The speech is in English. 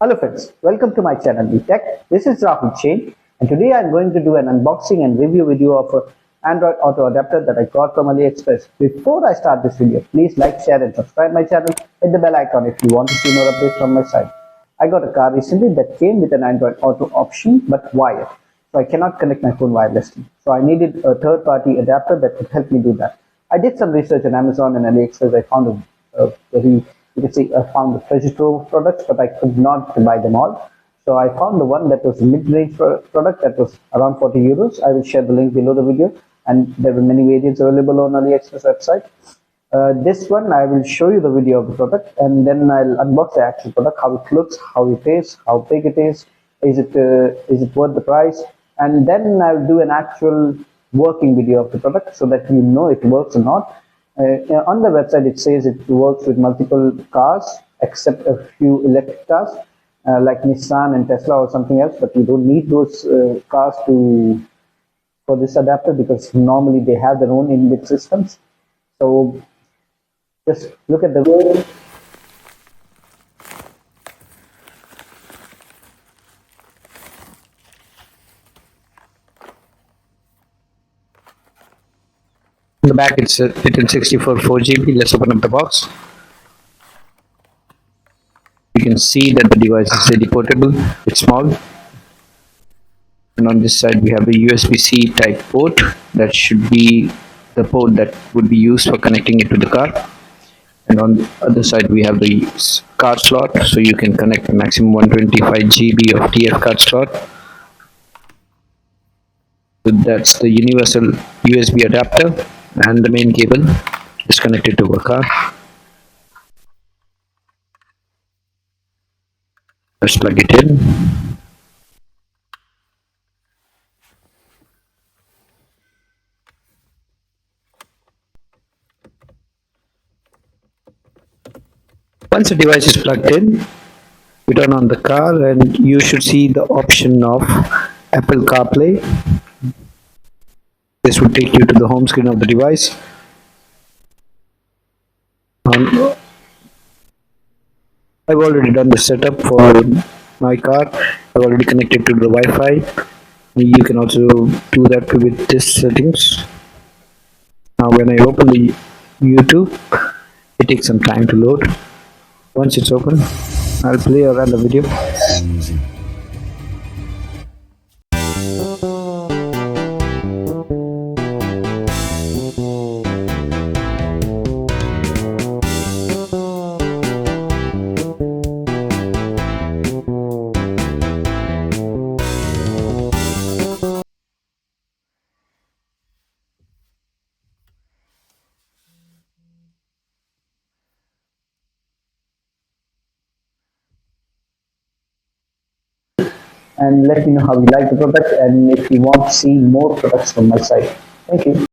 Hello friends, welcome to my channel NividTech. This is Rahul Chain, and today I am going to do an unboxing and review video of an Android auto adapter that I got from AliExpress. Before I start this video, please like, share and subscribe my channel. Hit the bell icon if you want to see more updates from my side. I got a car recently that came with an Android auto option but wired, so I cannot connect my phone wirelessly. So I needed a third-party adapter that could help me do that. I did some research on Amazon and AliExpress. I found I found the treasure trove of products, but I could not buy them all. So I found the one that was a mid-range product that was around 40 euros. I will share the link below the video, and there were many variants available on AliExpress website. This one I will show you the video of the product, and then I'll unbox the actual product, how it looks, how it is, how big it is it worth the price, and then I'll do an actual working video of the product so that you know it works or not. On the website it says it works with multiple cars except a few electric cars like Nissan and Tesla or something else, but you don't need those cars for this adapter because normally they have their own inbuilt systems. So just look at the video. In the back it's written 64 4GB. Let's open up the box. You can see that the device is really portable. It's small. And on this side we have a USB-C type port. That should be the port that would be used for connecting it to the car. And on the other side we have the card slot, so you can connect a maximum 125 GB of TF card slot. So that's the universal USB adapter, and the main cable is connected to a car. Let's plug it in. Once the device is plugged in, you turn on the car and you should see the option of Apple CarPlay. This will take you to the home screen of the device. I've already done the setup for my car. I've already connected to the Wi-Fi. You can also do that with this settings. Now when I open the YouTube, it takes some time to load. Once it's open, I'll play or run the video. And let me know how you like the product and if you want to see more products from my site. Thank you.